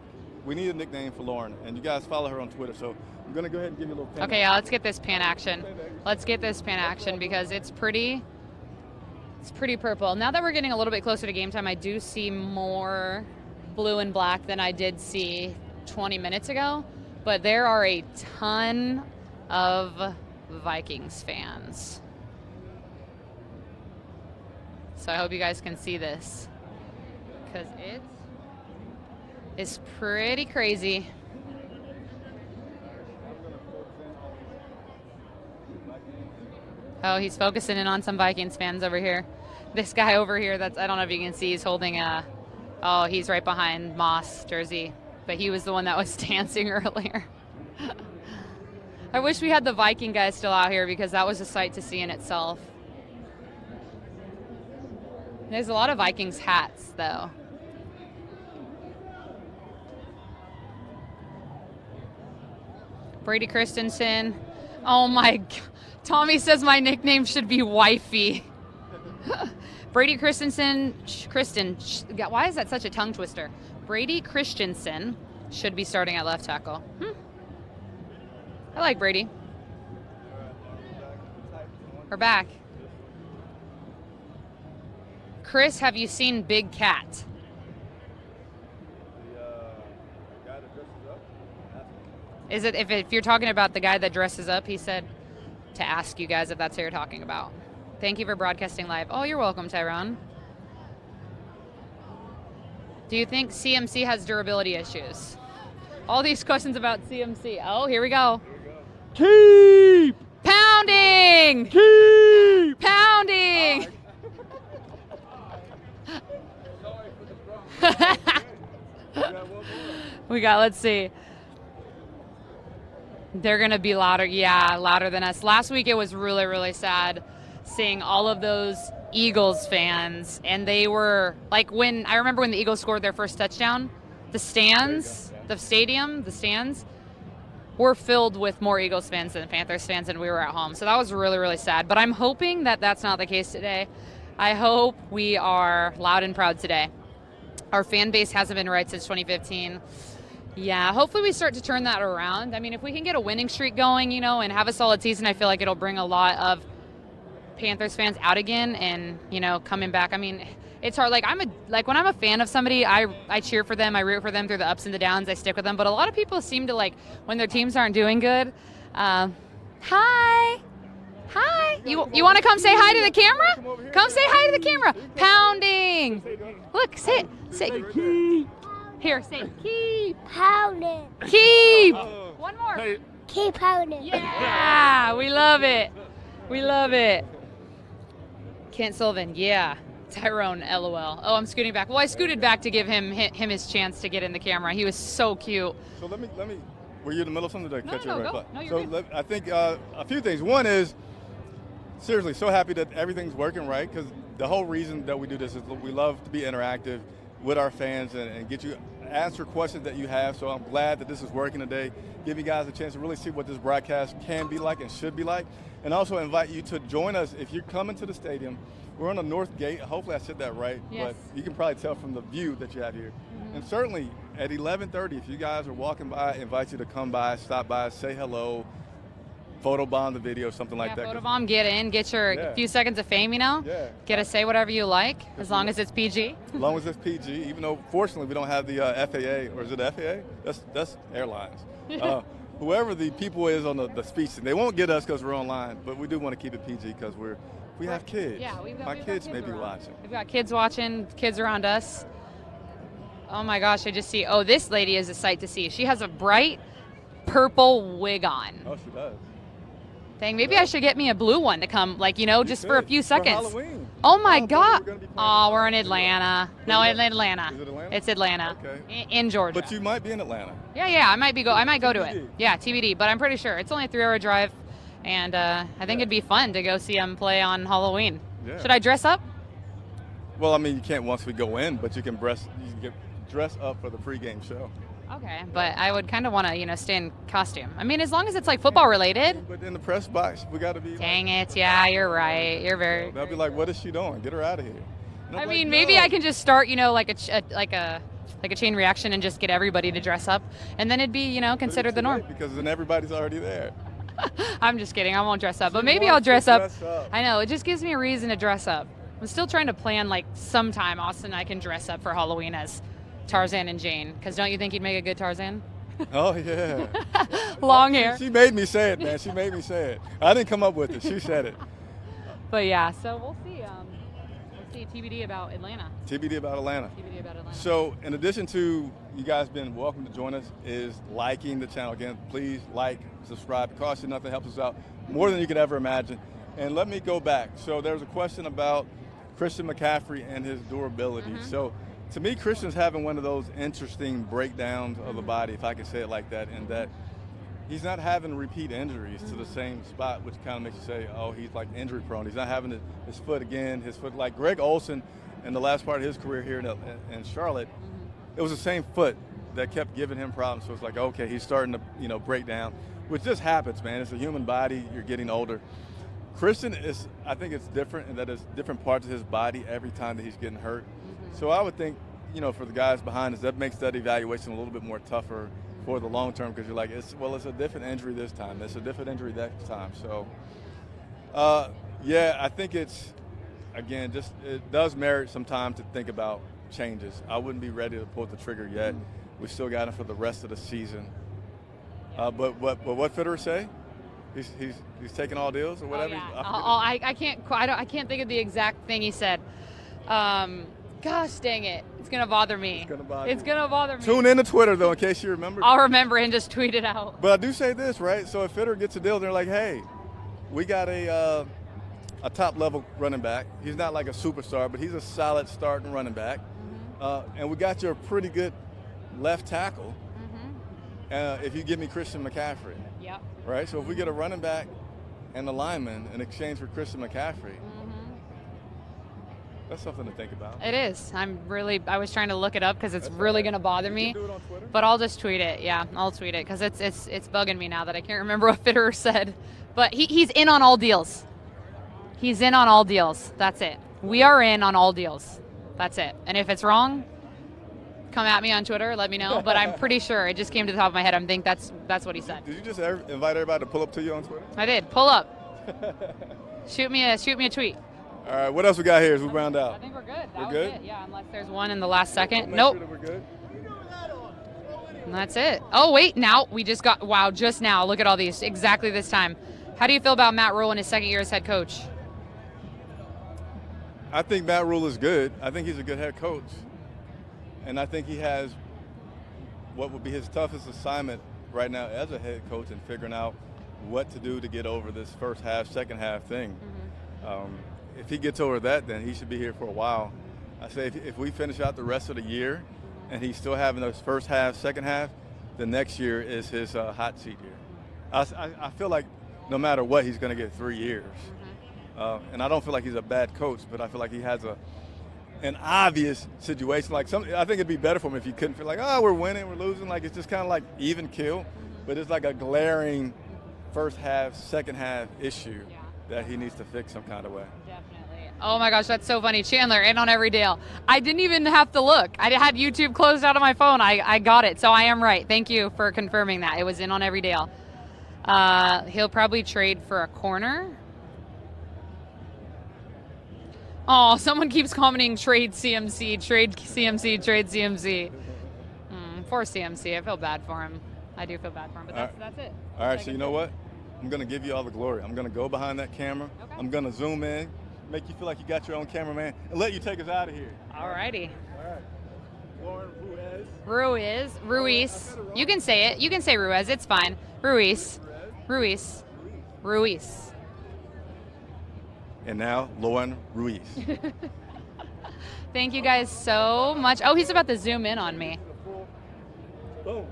we need a nickname for Lauren, and you guys follow her on Twitter. So I'm gonna go ahead and give you a little pin. Okay, yeah, let's get this pan action. Let's get this pan action because it's pretty purple. Now that we're getting a little bit closer to game time, I do see more blue and black than I did see 20 minutes ago, but there are a ton of Vikings fans. So I hope you guys can see this because it is pretty crazy. Oh, he's focusing in on some Vikings fans over here. This guy over here, I don't know if you can see, he's holding he's right behind Moss jersey, but he was the one that was dancing earlier. I wish we had the Viking guys still out here because that was a sight to see in itself. There's a lot of Vikings hats, though. Brady Christensen. Oh, my God. Tommy says my nickname should be Wifey. Brady Christensen. Why is that such a tongue twister? Brady Christensen should be starting at left tackle. I like Brady. We're back. Chris, have you seen Big Cat? The guy that dresses up? Is it if you're talking about the guy that dresses up, he said to ask you guys if that's who you're talking about. Thank you for broadcasting live. Oh, you're welcome, Tyrone. Do you think CMC has durability issues? All these questions about CMC. Oh, here we go. Keep! Pounding! Keep! Pounding! Let's see. They're going to be louder. Yeah, louder than us. Last week it was really, really sad seeing all of those Eagles fans. And they were, I remember when the Eagles scored their first touchdown, the stands were filled with more Eagles fans than Panthers fans, and we were at home. So that was really, really sad. But I'm hoping that that's not the case today. I hope we are loud and proud today. Our fan base hasn't been right since 2015. Yeah, hopefully we start to turn that around. I mean, if we can get a winning streak going, and have a solid season, I feel like it'll bring a lot of Panthers fans out again and, coming back. I mean, it's hard. When I'm a fan of somebody, I cheer for them. I root for them through the ups and the downs. I stick with them. But a lot of people seem to when their teams aren't doing good. Hi. You want to come say hi to the camera? Come say hi to the camera. Pounding. Look, say it. Say keep. Here, say keep. Pounding. Keep. One more. Keep pounding. Yeah, we love it. We love it. Kent Sullivan, yeah. Tyrone, LOL. Oh, I'm scooting back. Well, I scooted back to give him his chance to get in the camera. He was so cute. So let me. Were you in the middle of something? To catch No, right go. No, you're good. I think a few things. One is, seriously, so happy that everything's working right, because the whole reason that we do this is we love to be interactive with our fans and get you answer questions that you have. So I'm glad that this is working today. Give you guys a chance to really see what this broadcast can be like and should be like. And also invite you to join us if you're coming to the stadium. We're on the north gate. Hopefully I said that right. Yes. But you can probably tell from the view that you have here. And certainly at 11:30, if you guys are walking by, I invite you to come by, stop by, say hello, photobomb the video, something like that. Photobomb, get in, get your few seconds of fame, Yeah. Get to say whatever you like, as long as it's PG. As long as it's PG, even though fortunately we don't have the FAA, or is it FAA? That's airlines. Whoever the people is on the speech, they won't get us because we're online, but we do want to keep it PG because we have kids. Yeah, my kids may be watching. We've got kids watching, kids around us. Oh my gosh, I just see, this lady is a sight to see. She has a bright purple wig on. Oh, she does. Dang, maybe I should get me a blue one to come, just for a few seconds. For Halloween. Oh my God. We're in Atlanta. No, in Atlanta. Is it Atlanta? It's Atlanta. Okay. In Georgia. But you might be in Atlanta. Yeah, I might go to it. TBD. Yeah, TBD, but I'm pretty sure. It's only a 3-hour drive, and I think it'd be fun to go see them play on Halloween. Yeah. Should I dress up? Well, I mean, you can't once we go in, but you can get dressed up for the pregame show. Okay, but I would kind of want to, stay in costume. I mean, as long as it's football related. But in the press box, we got to be. Dang it! Yeah, you're right. You're very. They'll be like, "What is she doing? Get her out of here." I mean, maybe I can just start, like a like a chain reaction and just get everybody to dress up, and then it'd be, you know, considered the norm. Because then everybody's already there. I'm just kidding. I won't dress up, but She maybe I'll wants to dress up. dress up. I know, it just gives me a reason to dress up. I'm still trying to plan, like, sometime, Austin, I can dress up for Halloween as Tarzan and Jane, because don't you think he'd make a good Tarzan? Oh, yeah. Long hair. She made me say it, man. She made me say it. I didn't come up with it. She said it. But yeah, so we'll see. TBD about Atlanta. TBD about Atlanta. TBD about Atlanta. So in addition to you guys being welcome to join us is liking the channel. Again, please like, subscribe. It costs you nothing, helps us out more than you could ever imagine. And let me go back. So there's a question about Christian McCaffrey and his durability. Mm-hmm. So to me, Christian's having one of those interesting breakdowns of the body, if I could say it like that, in that he's not having repeat injuries to the same spot, which kind of makes you say, oh, he's like injury prone. He's not having his foot again, like Greg Olsen in the last part of his career here in Charlotte, it was the same foot that kept giving him problems. So it's like, okay, he's starting to, you know, break down, which just happens, man. It's a human body. You're getting older. Christian is, I think it's different in that it's different parts of his body every time that he's getting hurt. So I would think, you know, for the guys behind us, that makes that evaluation a little bit more tougher for the long term, because you're like, it's a different injury this time. It's a different injury next time. So, yeah, I think it's, again, just it does merit some time to think about changes. I wouldn't be ready to pull the trigger yet. We still got him for the rest of the season. But what Fitterer say? He's taking all deals or whatever. Oh, yeah. I can't think of the exact thing he said. Gosh dang it. It's going to bother me. It's going to bother me. Tune in to Twitter, though, in case you remember. I'll remember and just tweet it out. But I do say this, right? So if Fitterer gets a deal, they're like, hey, we got a top-level running back. He's not like a superstar, but he's a solid starting running back. And we got you a pretty good left tackle if you give me Christian McCaffrey. Yep. Right? So if we get a running back and a lineman in exchange for Christian McCaffrey, that's something to think about. It is. I was trying to look it up because it's really going to bother me. You can do it on Twitter? But I'll just tweet it. Yeah, I'll tweet it because it's bugging me now that I can't remember what Fitterer said. But he's in on all deals. He's in on all deals. That's it. We are in on all deals. That's it. And if it's wrong, come at me on Twitter. Let me know. But I'm pretty sure it just came to the top of my head. I think that's what he said. Did you just invite everybody to pull up to you on Twitter? I did. Pull up. Shoot me a tweet. All right, what else we got here as we round out? I think we're good. We're good? It. Yeah, unless there's one in the last second. Make Nope. sure that we're good. And that's it. Oh, wait, now we just got, wow, just now. Look at all these. Exactly this time. How do you feel about Matt Rule in his second year as head coach? I think Matt Rule is good. I think he's a good head coach. And I think he has what would be his toughest assignment right now as a head coach in figuring out what to do to get over this first half, second half thing. If he gets over that, then he should be here for a while. I say if we finish out the rest of the year and he's still having those first half, second half, the next year is his hot seat year. I feel like no matter what, he's going to get 3 years. And I don't feel like he's a bad coach, but I feel like he has an obvious situation. Like I think it'd be better for him if you couldn't feel like, oh, we're winning, we're losing. Like it's just kind of like even kill, but it's like a glaring first half, second half issue that he needs to fix some kind of way. Definitely. Oh my gosh, that's so funny. Chandler, in on every deal. I didn't even have to look. I had YouTube closed out on my phone. I got it, so I am right. Thank you for confirming that. It was in on every deal. He'll probably trade for a corner. Oh, someone keeps commenting trade CMC, trade CMC, trade CMC. Poor CMC. I feel bad for him. I do feel bad for him, but that's it. All right, so you know what? I'm going to give you all the glory. I'm going to go behind that camera. Okay. I'm going to zoom in, make you feel like you got your own cameraman, and let you take us out of here. All righty. All right. Lauren Ruiz. You can say it. You can say Ruiz. It's fine. Ruiz. And now, Lauren Ruiz. Thank you guys so much. Oh, he's about to zoom in on me. Boom.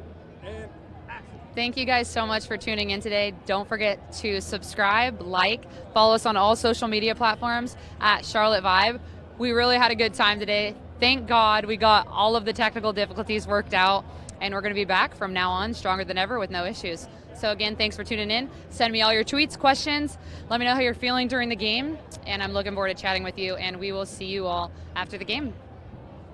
And action. Thank you guys so much for tuning in today. Don't forget to subscribe, like, follow us on all social media platforms at Charlotte Vibe. We really had a good time today. Thank God we got all of the technical difficulties worked out, and we're going to be back from now on stronger than ever with no issues. So again, thanks for tuning in. Send me all your tweets, questions. Let me know how you're feeling during the game, and I'm looking forward to chatting with you, and we will see you all after the game.